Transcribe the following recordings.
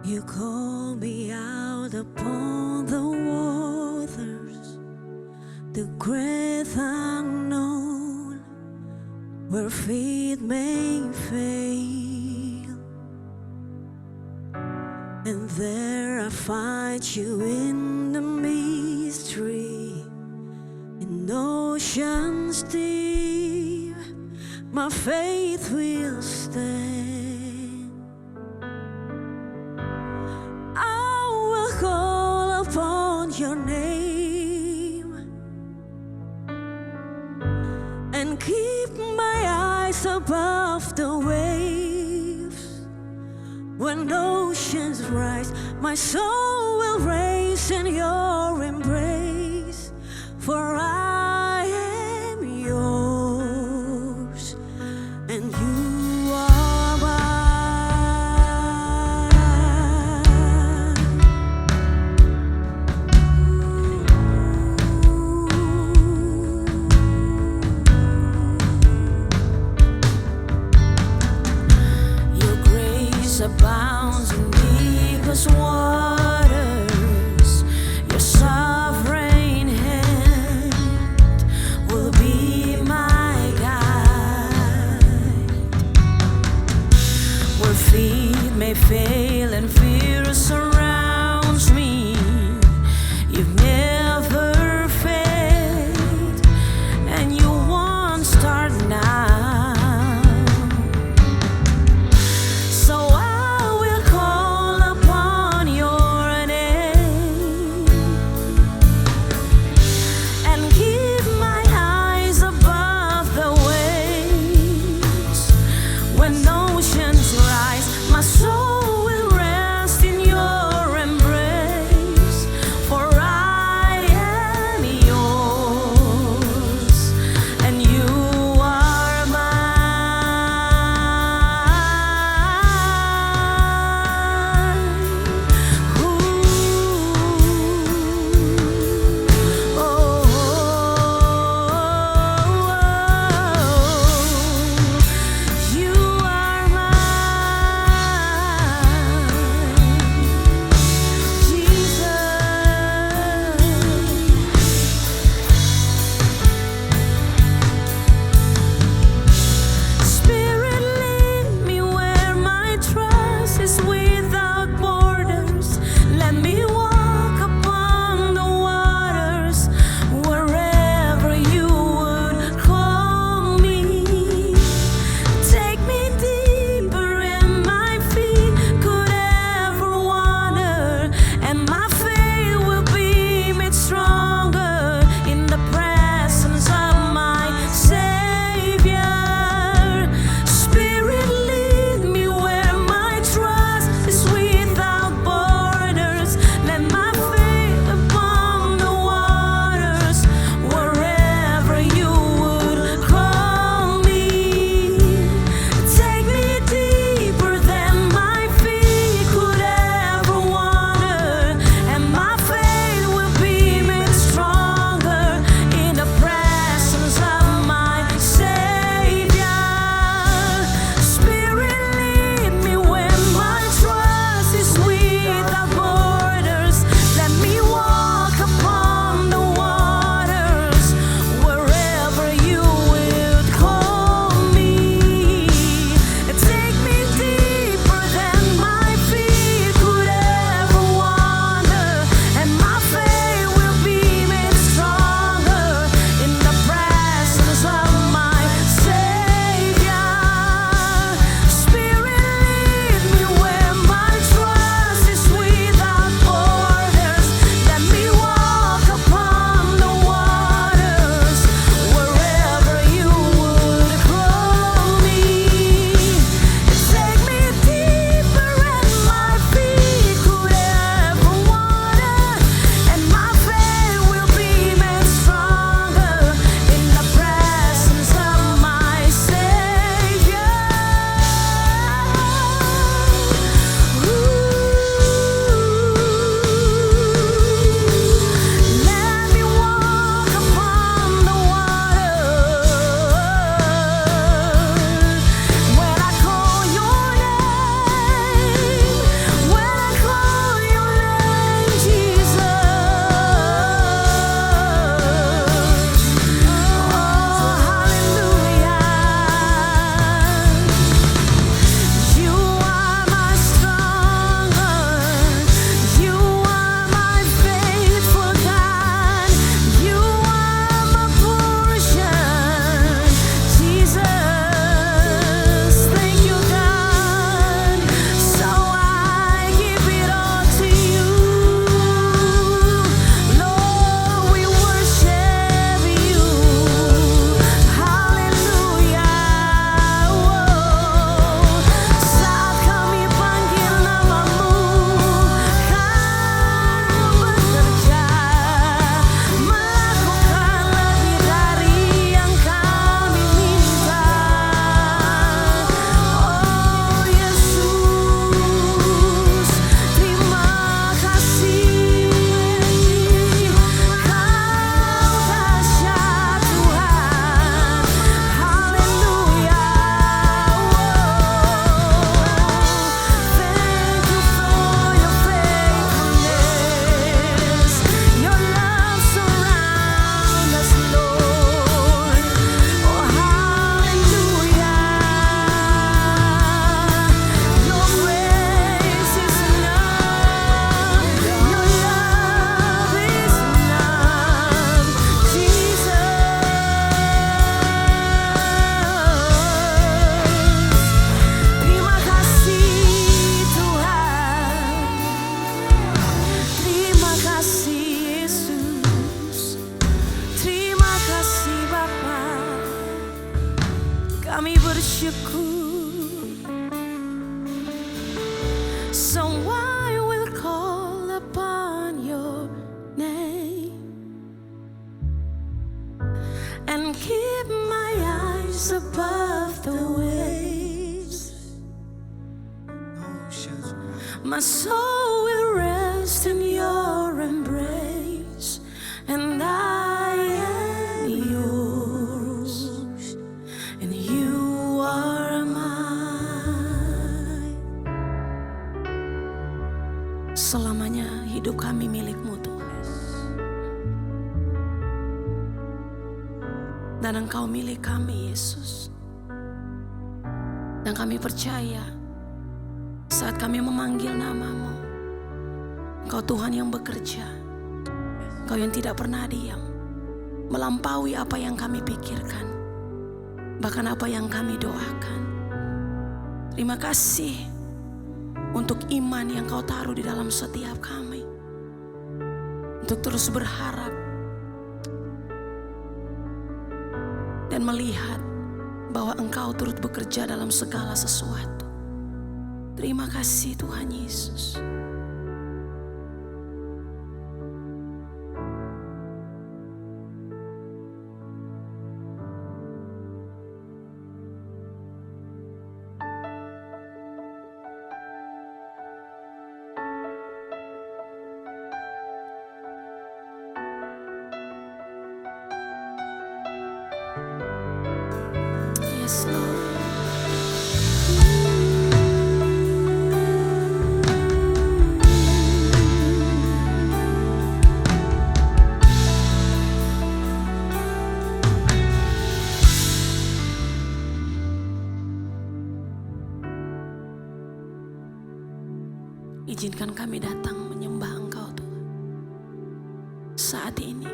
You call me out upon the waters, the great unknown, where faith may fail. And there I find you in the mystery, in oceans deep, my faith will stand. Your name and keep my eyes above the waves. When oceans rise, my soul will raise in your embrace, for I am yours and you are mine. Abounds in deepest waters, your sovereign hand will be my guide. Where feet may fail and fear surrounds me, you've never failed and you won't start now. When oceans rise, my soul will rest kami bersyukur. So I will call upon your name and keep my eyes above the waves. My soul will rest in your embrace, and I am yours, and you are mine. Selamanya hidup kami milik-Mu, Tuhan, dan Engkau milik kami, Yesus. Dan kami percaya saat kami memanggil nama-Mu, Engkau Tuhan yang bekerja, Engkau yang tidak pernah diam, melampaui apa yang kami pikirkan, bahkan apa yang kami doakan. Terima kasih untuk iman yang Kau taruh di dalam setiap kami, untuk terus berharap dan melihat bahwa Engkau turut bekerja dalam segala sesuatu. Terima kasih Tuhan Yesus. Yes, Lord. Izinkan kami datang menyembah Engkau, Tuhan, saat ini.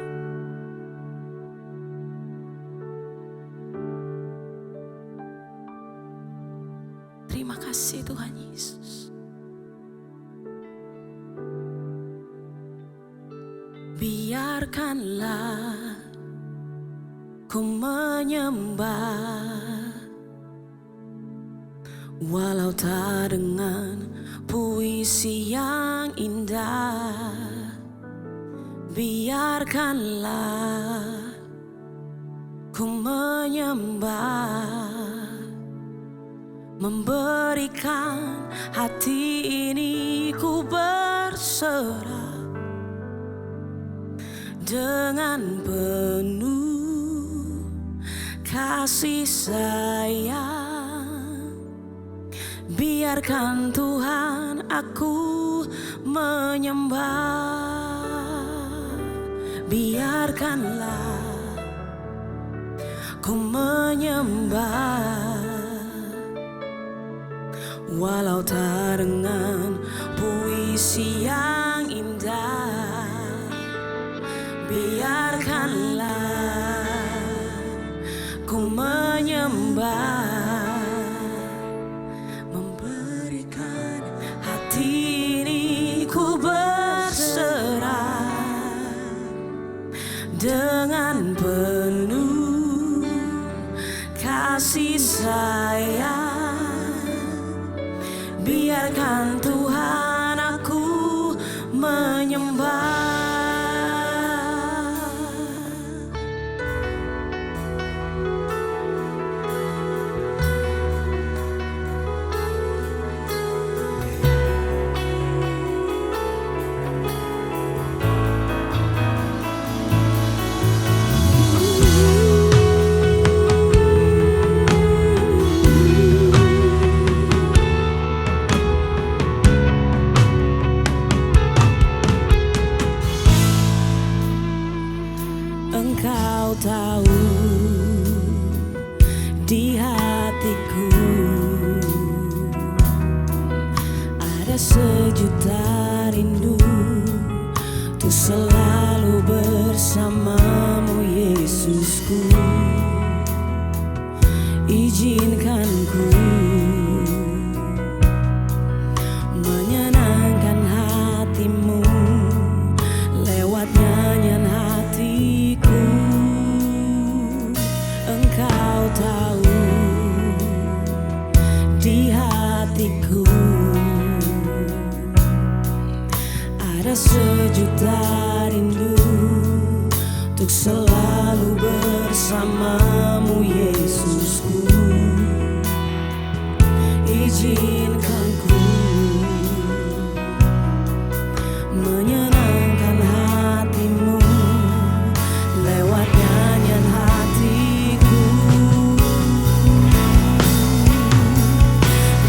Terima kasih Tuhan Yesus. Biarkanlah ku menyembah, walau tak dengan puisi yang indah. Biarkanlah ku menyembah, memberikan hati ini ku berserah dengan penuh kasih sayang. Biarkan Tuhan aku menyembah, biarkanlah ku menyembah, walau tak dengan puisi yang indah. Biarkanlah ku menyembah, memberikan hati ini ku berserah dengan penuh kasih sayang. Biarkan Tuhan aku menyembah. Engkau tahu di hatiku ada sejuta rindu untuk selalu bersamamu, Yesusku. Izinkan ku menyenangkan hatimu lewat nyanyian hatiku. Engkau tahu sejuta rindu untuk selalu bersamamu Yesusku. Izinkan ku menyenangkan hatimu lewat nyanyian hatiku.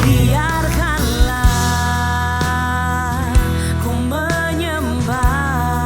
Biarkanlah ku menyembah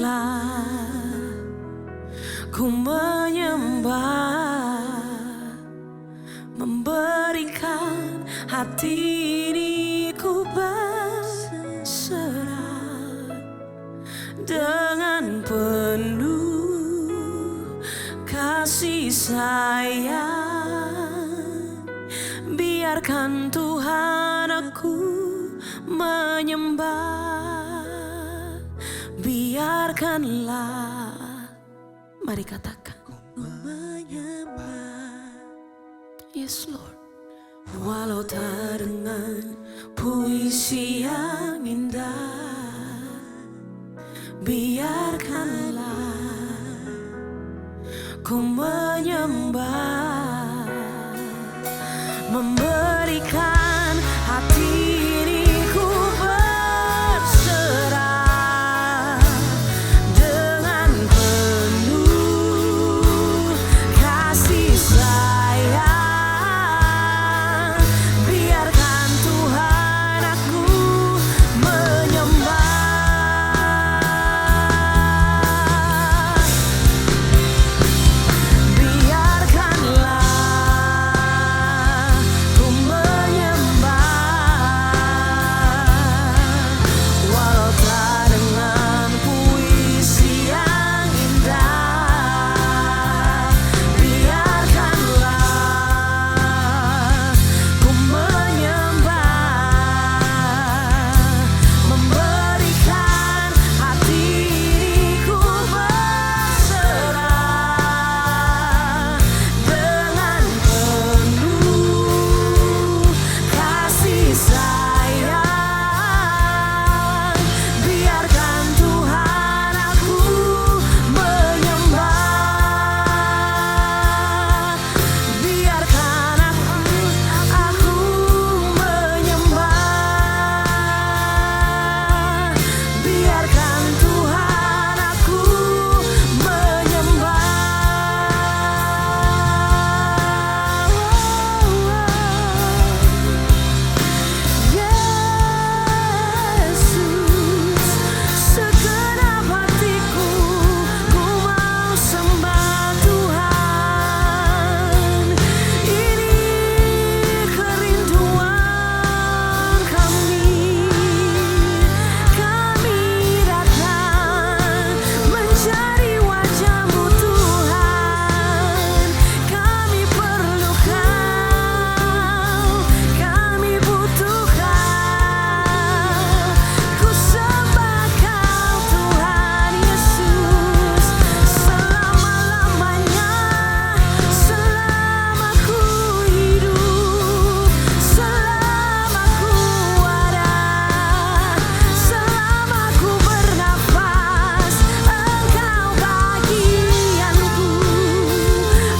biarkanlah ku menyembah, memberikan hati ini ku berserah dengan penuh kasih sayang. Biarkan Tuhan aku menyembah, biarkanlah. Mari katakan, menyembah. Yes Lord. Walau tak dengan puisi yang indah, biarkanlah ku menyembah, memberikan hati ini ku berserah dengan penuh kasih sayang. Biarkan Tuhan aku menyembah, biarkanlah ku menyembah, walau tak dengan puisi yang indah. Biarkanlah ku menyembah, memberikan hati ini ku berserah dengan penuh kasih sayang. Biarkan Tuhan aku menyembah, biarkan aku menyembah, biarkan Tuhan aku menyembah. Yesus, segenap hatiku ku mau sembah Tuhan. Ini kerinduan kami datang mencari wajah-Mu Tuhan. Kami perlu Kau, kami butuh Kau. Ku sembah Kau Tuhan Yesus selama-lamanya, selama ku hidup, selama ku ada, selama ku bernafas. Engkau bagianku,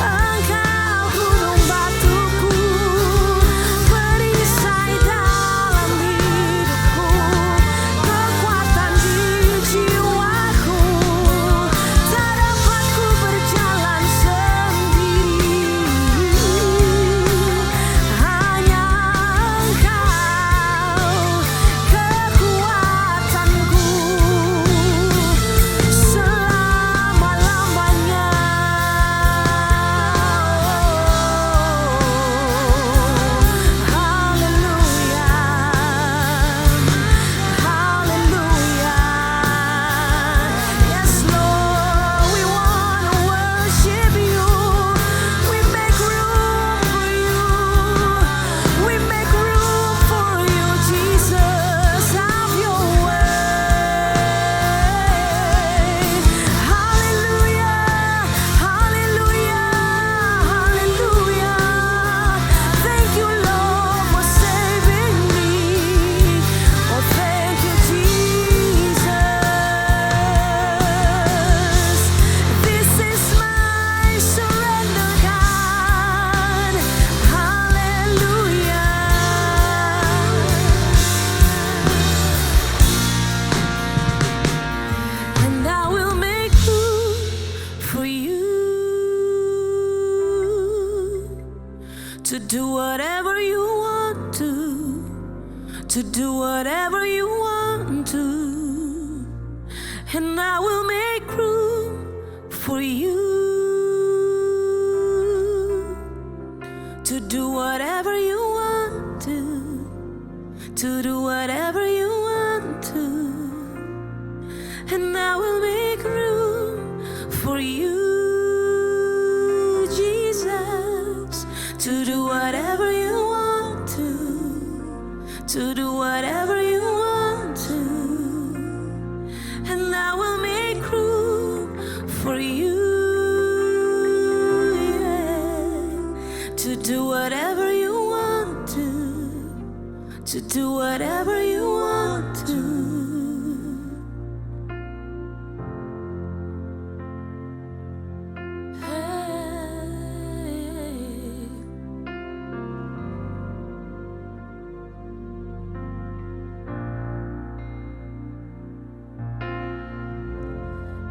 Engkau gunung batuku, perisai dalam hidupku, kekuatan di jiwaku. Tak dapat ku berjalan sendiri, hanya Engkau kekuatanku selama-lamanya. Haleluya, haleluya. Yes Lord, we want to worship You. We make room for You. We make room for You, Jesus. Have Your way. Hallelujah, hallelujah, hallelujah. Thank You, Lord, for saving me. Oh, thank You, Jesus. This is my surrender, God. Hallelujah. And I will make room for You to do whatever You want to do whatever You want to. and I will make room for you to do whatever you want to do whatever you want to, and I will make room for you, Jesus, to do whatever you want to do whatever you want to, and I will make room for you, yeah, to do whatever you want to do whatever you want to.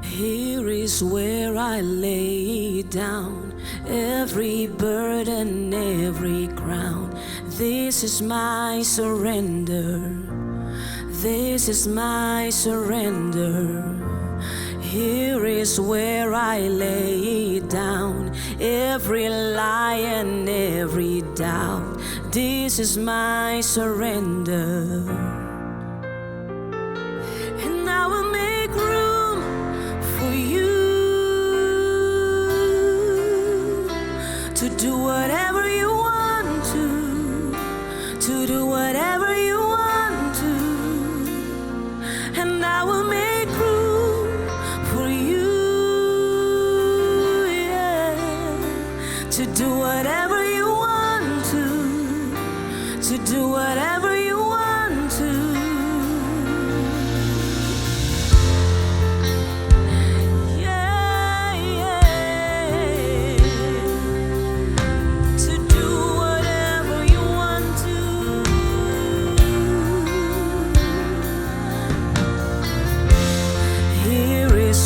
Here is where I lay down every burden, every crown. This is my surrender. This is my surrender. Here is where I lay down every lie and every doubt. This is my surrender. And I will make room for you to do whatever you want to do whatever you want to, and I will make room for you, yeah, to do whatever you want to do whatever you want to.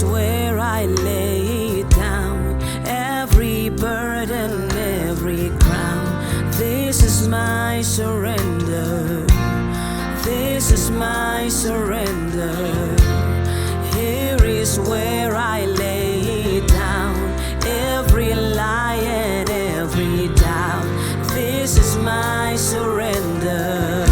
Where I lay down every burden, every crown. This is my surrender. This is my surrender. Here is where I lay down every lie and every doubt. This is my surrender.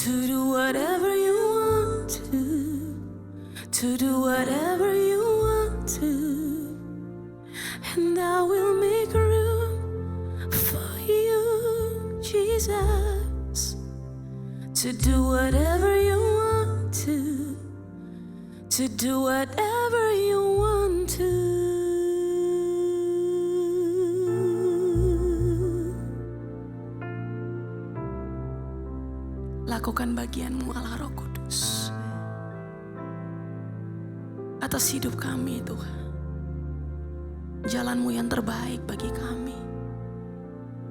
to do whatever you want to do whatever you want to, and I will make room for you, Jesus, to do whatever you want to do whatever you want to. Lakukan bagianmu Allah Roh Kudus atas hidup kami Tuhan. Jalanmu yang terbaik bagi kami.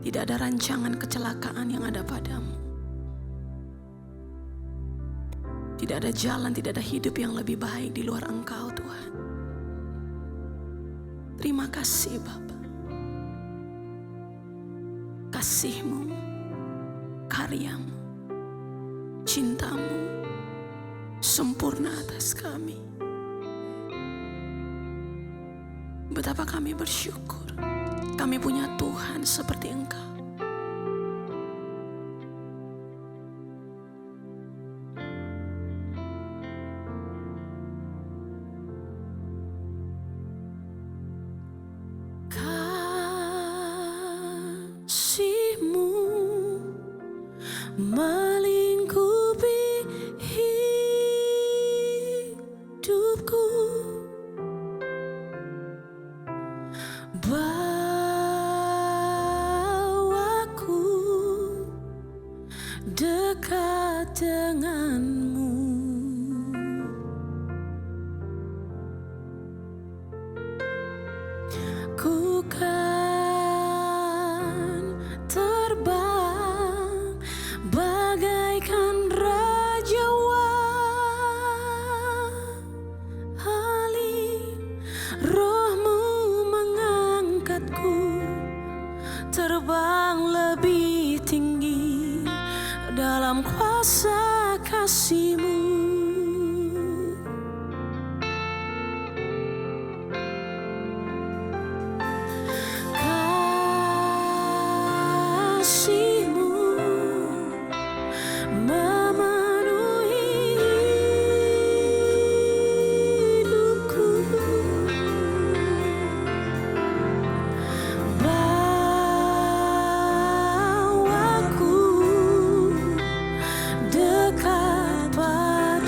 Tidak ada rancangan kecelakaan yang ada padamu. Tidak ada jalan, tidak ada hidup yang lebih baik di luar Engkau Tuhan. Terima kasih Bapa. Kasih-Mu, karya-Mu, cinta-Mu sempurna atas kami. Betapa kami bersyukur kami punya Tuhan seperti Engkau. Kasih-Mu melingkupi hidupku, bawaku dekat denganmu. Ku kan terbang bagaikan raja wali, Roh-Mu mengangkatku terbang lebih tinggi dalam kuasa kasih-Mu. Kasih-Mu memenuhi hidupku, bawaku dekat padamu.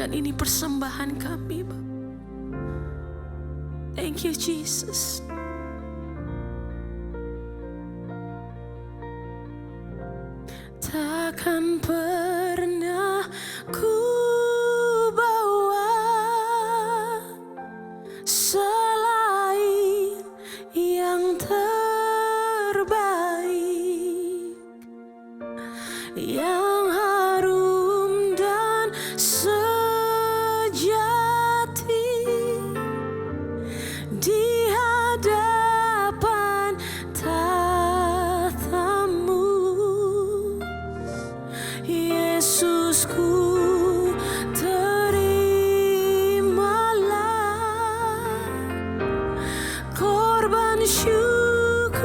Dan ini persembahan kami, Bapa. Thank you, Jesus. Takkan pernah ku bawa selain yang terbaik, yang harum dan sejati di hadapan tatamu. Yesusku, terimalah korban syukurku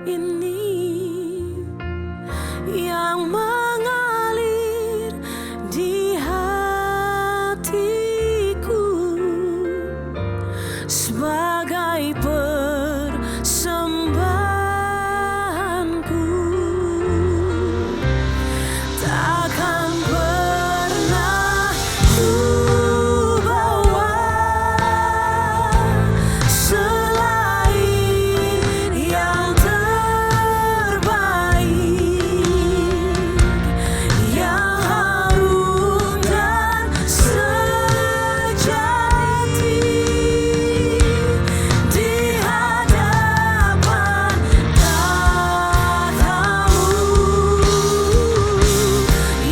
ini yang mengalir di hatiku sebagai persembahanku. Takkan pernah ku bawa selain yang terbaik, yang harum dan sejati di hadapan tatamu.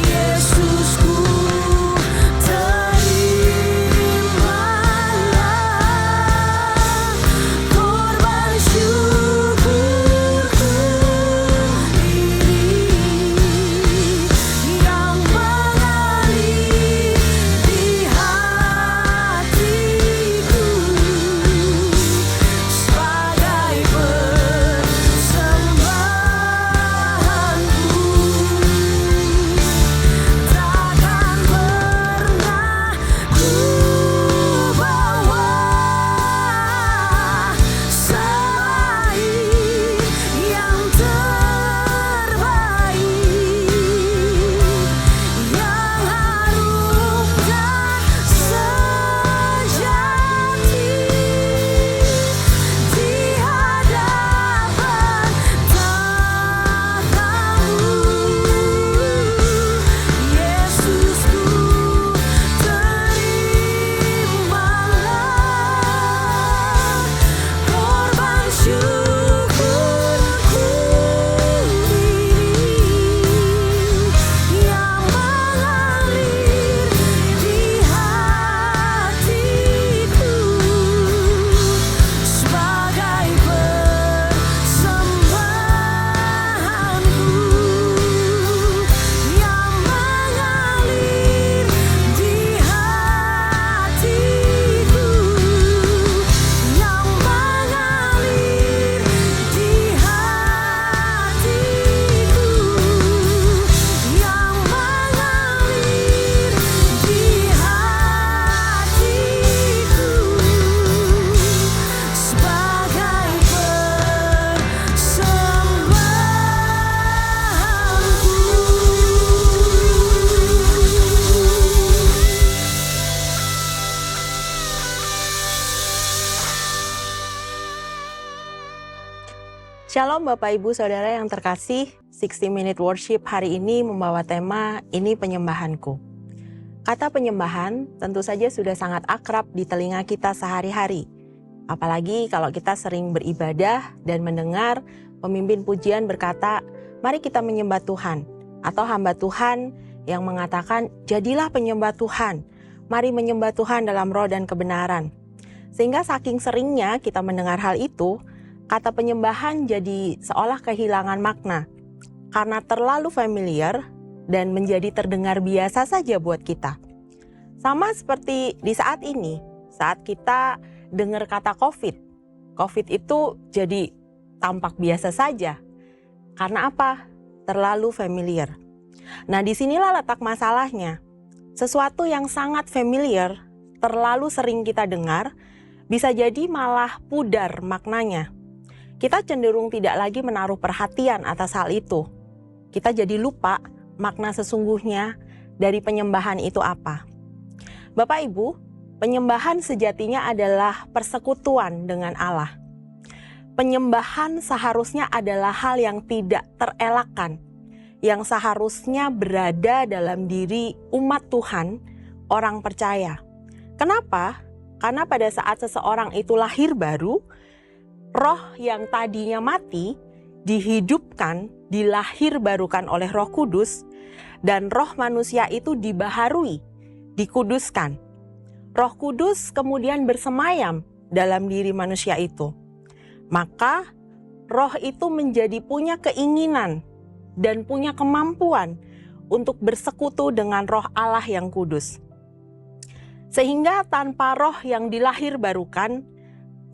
Yesusku, terimalah korban syukurku ini yang mengalir di hatiku sebagai persembahanku. Takkan pernah ku bawa selain yang terbaik, yang harum dan sejati di hadapan tatamu. Yesusku, terimalah korban syukurku ini yang mengalir di hatiku sebagai persembahanku, yang mengalir di hatiku, yang mengalir di hatiku, yang mengalir di hatiku sebagai Shalom Bapak Ibu Saudara yang terkasih, 60 Minute Worship hari ini membawa tema Ini Penyembahanku. Kata penyembahan tentu saja sudah sangat akrab di telinga kita sehari-hari. Apalagi kalau kita sering beribadah dan mendengar pemimpin pujian berkata, mari kita menyembah Tuhan. Atau hamba Tuhan yang mengatakan, jadilah penyembah Tuhan. Mari menyembah Tuhan dalam roh dan kebenaran. Sehingga saking seringnya kita mendengar hal itu, kata penyembahan jadi seolah kehilangan makna karena terlalu familiar dan menjadi terdengar biasa saja buat kita. Sama seperti di saat ini, saat kita dengar kata COVID. COVID itu jadi tampak biasa saja. Karena apa? Terlalu familiar. Nah, disinilah letak masalahnya. Sesuatu yang sangat familiar, terlalu sering kita dengar, bisa jadi malah pudar maknanya. Kita cenderung tidak lagi menaruh perhatian atas hal itu. Kita jadi lupa makna sesungguhnya dari penyembahan itu apa? Bapak Ibu, penyembahan sejatinya adalah persekutuan dengan Allah. Penyembahan seharusnya adalah hal yang tidak terelakkan, yang seharusnya berada dalam diri umat Tuhan, orang percaya. Kenapa? Karena pada saat seseorang itu lahir baru, roh yang tadinya mati dihidupkan, dilahirbarukan oleh Roh Kudus, dan roh manusia itu dibaharui, dikuduskan. Roh Kudus kemudian bersemayam dalam diri manusia itu. Maka roh itu menjadi punya keinginan dan punya kemampuan untuk bersekutu dengan roh Allah yang kudus. Sehingga tanpa roh yang dilahirbarukan,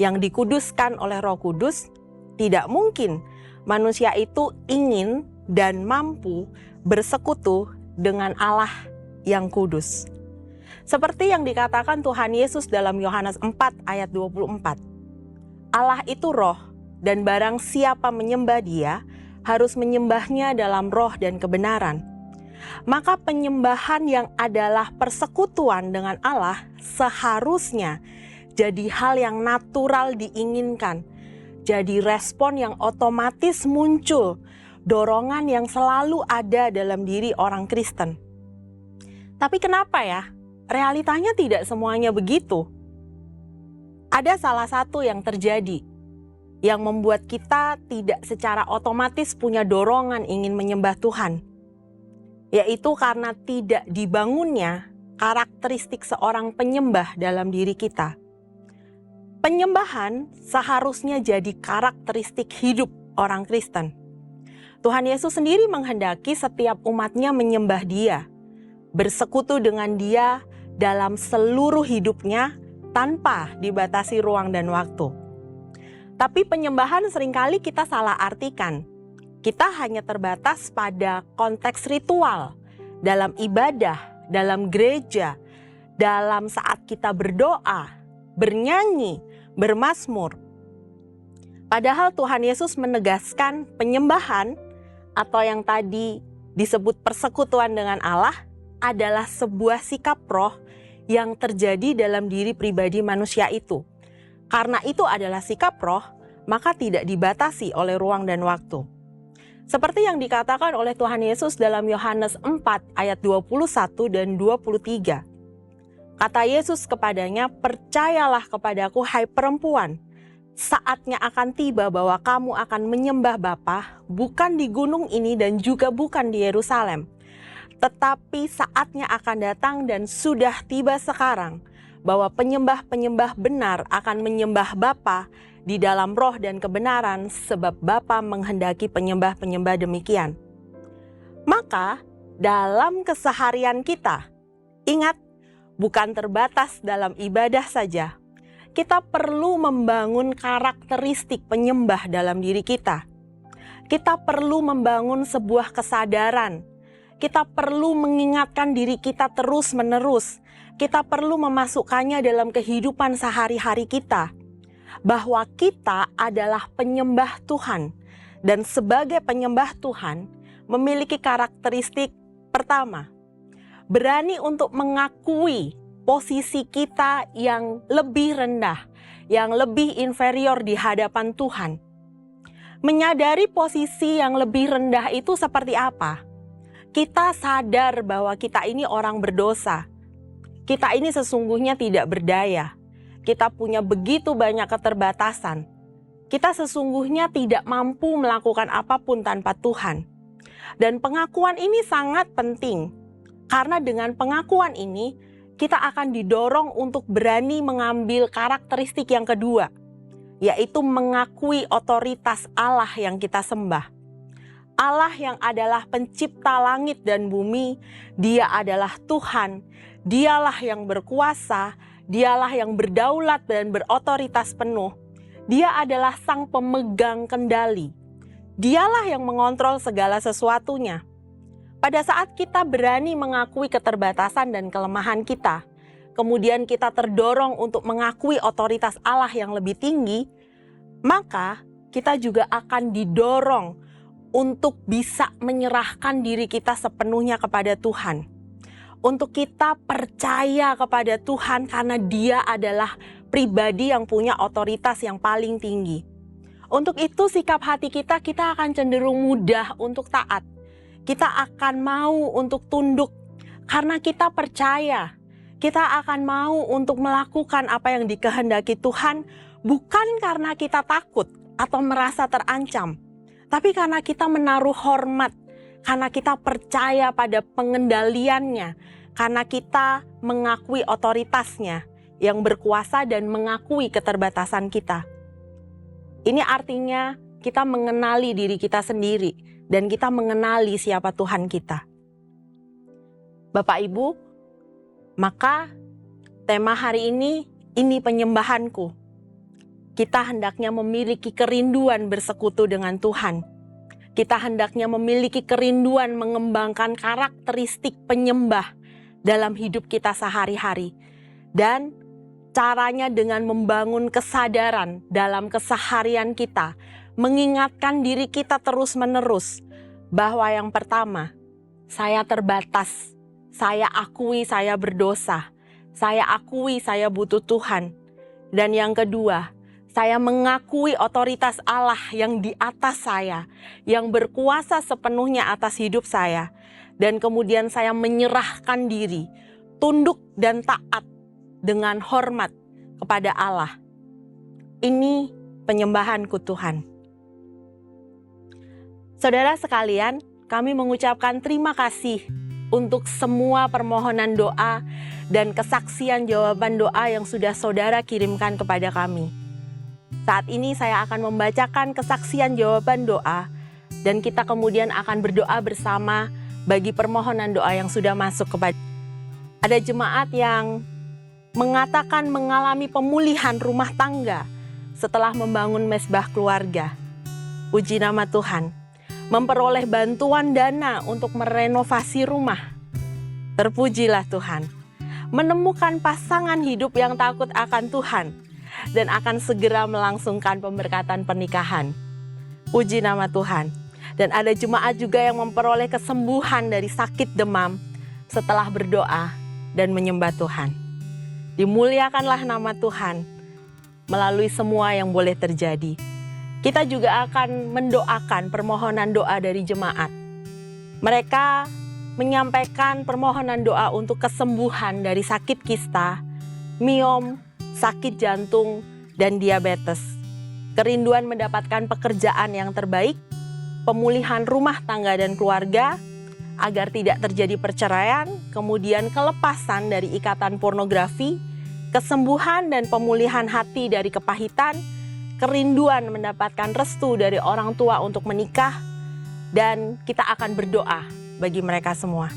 yang dikuduskan oleh Roh Kudus, tidak mungkin manusia itu ingin dan mampu bersekutu dengan Allah yang kudus. Seperti yang dikatakan Tuhan Yesus dalam Yohanes 4 ayat 24. Allah itu roh, dan barang siapa menyembah Dia harus menyembahnya dalam roh dan kebenaran. Maka penyembahan yang adalah persekutuan dengan Allah seharusnya jadi hal yang natural diinginkan. Jadi respon yang otomatis muncul, dorongan yang selalu ada dalam diri orang Kristen. Tapi kenapa ya? Realitanya tidak semuanya begitu. Ada salah satu yang terjadi, yang membuat kita tidak secara otomatis punya dorongan ingin menyembah Tuhan. Yaitu karena tidak dibangunnya karakteristik seorang penyembah dalam diri kita. Penyembahan seharusnya jadi karakteristik hidup orang Kristen. Tuhan Yesus sendiri menghendaki setiap umatnya menyembah Dia, bersekutu dengan Dia dalam seluruh hidupnya tanpa dibatasi ruang dan waktu. Tapi penyembahan seringkali kita salah artikan. Kita hanya terbatas pada konteks ritual, dalam ibadah, dalam gereja, dalam saat kita berdoa, bernyanyi, bermazmur. Padahal Tuhan Yesus menegaskan penyembahan atau yang tadi disebut persekutuan dengan Allah adalah sebuah sikap roh yang terjadi dalam diri pribadi manusia itu. Karena itu adalah sikap roh, maka tidak dibatasi oleh ruang dan waktu. Seperti yang dikatakan oleh Tuhan Yesus dalam Yohanes 4 ayat 21 dan 23. Kata Yesus kepadanya, "Percayalah kepadaku hai perempuan, saatnya akan tiba bahwa kamu akan menyembah Bapa, bukan di gunung ini dan juga bukan di Yerusalem. Tetapi saatnya akan datang dan sudah tiba sekarang, bahwa penyembah-penyembah benar akan menyembah Bapa di dalam roh dan kebenaran, sebab Bapa menghendaki penyembah-penyembah demikian." Maka dalam keseharian kita, ingat, bukan terbatas dalam ibadah saja. Kita perlu membangun karakteristik penyembah dalam diri kita. Kita perlu membangun sebuah kesadaran. Kita perlu mengingatkan diri kita terus-menerus. Kita perlu memasukkannya dalam kehidupan sehari-hari kita. Bahwa kita adalah penyembah Tuhan. Dan sebagai penyembah Tuhan, memiliki karakteristik pertama, berani untuk mengakui posisi kita yang lebih rendah, yang lebih inferior di hadapan Tuhan. Menyadari posisi yang lebih rendah itu seperti apa? Kita sadar bahwa kita ini orang berdosa. Kita ini sesungguhnya tidak berdaya. Kita punya begitu banyak keterbatasan. Kita sesungguhnya tidak mampu melakukan apapun tanpa Tuhan. Dan pengakuan ini sangat penting. Karena dengan pengakuan ini, kita akan didorong untuk berani mengambil karakteristik yang kedua, yaitu mengakui otoritas Allah yang kita sembah. Allah yang adalah pencipta langit dan bumi, Dia adalah Tuhan, Dialah yang berkuasa, Dialah yang berdaulat dan berotoritas penuh. Dia adalah sang pemegang kendali. Dialah yang mengontrol segala sesuatunya. Pada saat kita berani mengakui keterbatasan dan kelemahan kita, kemudian kita terdorong untuk mengakui otoritas Allah yang lebih tinggi, maka kita juga akan didorong untuk bisa menyerahkan diri kita sepenuhnya kepada Tuhan. untuk kita percaya kepada Tuhan karena Dia adalah pribadi yang punya otoritas yang paling tinggi. Untuk itu sikap hati kita akan cenderung mudah untuk taat. Kita akan mau untuk tunduk karena kita percaya. Kita akan mau untuk melakukan apa yang dikehendaki Tuhan bukan karena kita takut atau merasa terancam, tapi karena kita menaruh hormat, karena kita percaya pada pengendaliannya, karena kita mengakui otoritasnya yang berkuasa dan mengakui keterbatasan kita. Ini artinya kita mengenali diri kita sendiri dan kita mengenali siapa Tuhan kita. Bapak Ibu, maka tema hari ini penyembahanku. Kita hendaknya memiliki kerinduan bersekutu dengan Tuhan. Kita hendaknya memiliki kerinduan mengembangkan karakteristik penyembah dalam hidup kita sehari-hari. Dan caranya dengan membangun kesadaran dalam keseharian kita, mengingatkan diri kita terus-menerus bahwa yang pertama, saya terbatas, saya akui saya berdosa, saya akui saya butuh Tuhan. Dan yang kedua, saya mengakui otoritas Allah yang di atas saya, yang berkuasa sepenuhnya atas hidup saya. Dan kemudian saya menyerahkan diri, tunduk dan taat dengan hormat kepada Allah. Ini penyembahanku Tuhan. Saudara sekalian, kami mengucapkan terima kasih untuk semua permohonan doa dan kesaksian jawaban doa yang sudah saudara kirimkan kepada kami. Saat ini saya akan membacakan kesaksian jawaban doa dan kita kemudian akan berdoa bersama bagi permohonan doa yang sudah masuk kepada. Ada jemaat yang mengatakan mengalami pemulihan rumah tangga setelah membangun mesbah keluarga. Puji nama Tuhan. Memperoleh bantuan dana untuk merenovasi rumah. Terpujilah Tuhan. Menemukan pasangan hidup yang takut akan Tuhan dan akan segera melangsungkan pemberkatan pernikahan. Puji nama Tuhan. Dan ada jemaat juga yang memperoleh kesembuhan dari sakit demam setelah berdoa dan menyembah Tuhan. Dimuliakanlah nama Tuhan melalui semua yang boleh terjadi. Kita juga akan mendoakan permohonan doa dari jemaat. Mereka menyampaikan permohonan doa untuk kesembuhan dari sakit kista, miom, sakit jantung, dan diabetes. Kerinduan mendapatkan pekerjaan yang terbaik, pemulihan rumah tangga dan keluarga, agar tidak terjadi perceraian, kemudian kelepasan dari ikatan pornografi, kesembuhan dan pemulihan hati dari kepahitan, kerinduan mendapatkan restu dari orang tua untuk menikah, dan kita akan berdoa bagi mereka semua.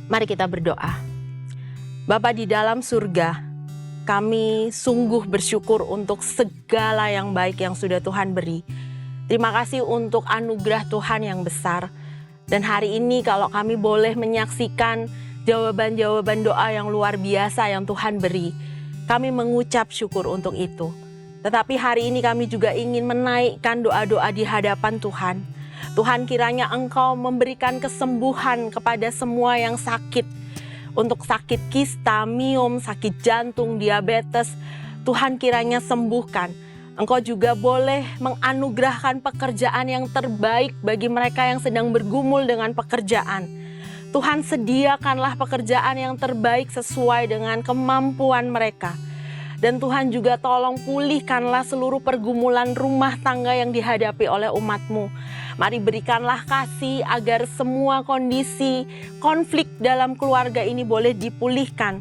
Mari kita berdoa. Bapa di dalam surga, kami sungguh bersyukur untuk segala yang baik yang sudah Tuhan beri. Terima kasih untuk anugerah Tuhan yang besar. Dan hari ini kalau kami boleh menyaksikan jawaban-jawaban doa yang luar biasa yang Tuhan beri, kami mengucap syukur untuk itu. Tetapi hari ini kami juga ingin menaikkan doa-doa di hadapan Tuhan. Tuhan, kiranya Engkau memberikan kesembuhan kepada semua yang sakit. Untuk sakit kista, miom, sakit jantung, diabetes, Tuhan kiranya sembuhkan. Engkau juga boleh menganugerahkan pekerjaan yang terbaik bagi mereka yang sedang bergumul dengan pekerjaan. Tuhan, sediakanlah pekerjaan yang terbaik sesuai dengan kemampuan mereka. Dan Tuhan juga tolong pulihkanlah seluruh pergumulan rumah tangga yang dihadapi oleh umat-Mu. Mari berikanlah kasih agar semua kondisi konflik dalam keluarga ini boleh dipulihkan.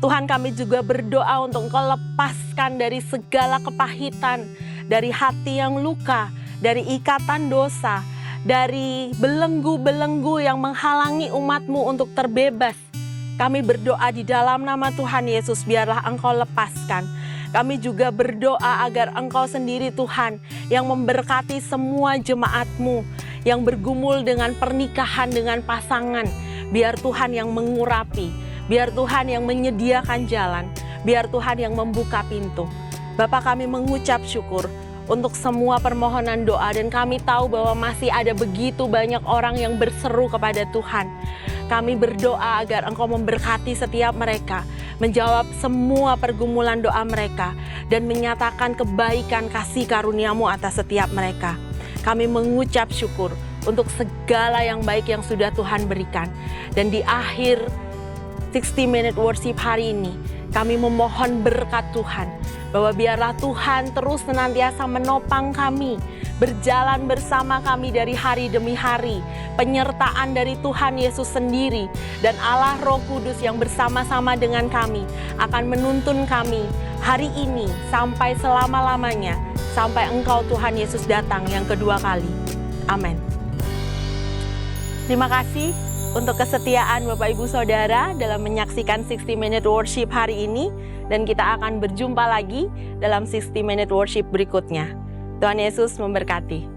Tuhan, kami juga berdoa untuk Engkau lepaskan dari segala kepahitan, dari hati yang luka, dari ikatan dosa, dari belenggu-belenggu yang menghalangi umat-Mu untuk terbebas. Kami berdoa di dalam nama Tuhan Yesus, biarlah Engkau lepaskan. Kami juga berdoa agar Engkau sendiri Tuhan yang memberkati semua jemaat-Mu yang bergumul dengan pernikahan dengan pasangan. Biar Tuhan yang mengurapi, biar Tuhan yang menyediakan jalan, biar Tuhan yang membuka pintu. Bapa, kami mengucap syukur untuk semua permohonan doa dan kami tahu bahwa masih ada begitu banyak orang yang berseru kepada Tuhan. Kami berdoa agar Engkau memberkati setiap mereka, menjawab semua pergumulan doa mereka, dan menyatakan kebaikan kasih karunia-Mu atas setiap mereka. Kami mengucap syukur untuk segala yang baik yang sudah Tuhan berikan. Dan di akhir 60 Minute Worship hari ini, kami memohon berkat Tuhan, bahwa biarlah Tuhan terus senantiasa menopang kami, berjalan bersama kami dari hari demi hari. Penyertaan dari Tuhan Yesus sendiri dan Allah Roh Kudus yang bersama-sama dengan kami akan menuntun kami hari ini sampai selama-lamanya, sampai Engkau Tuhan Yesus datang yang kedua kali. Amin. Terima kasih untuk kesetiaan Bapak Ibu Saudara dalam menyaksikan 60 Minute Worship hari ini, dan kita akan berjumpa lagi dalam 60 Minute Worship berikutnya. Tuhan Yesus memberkati.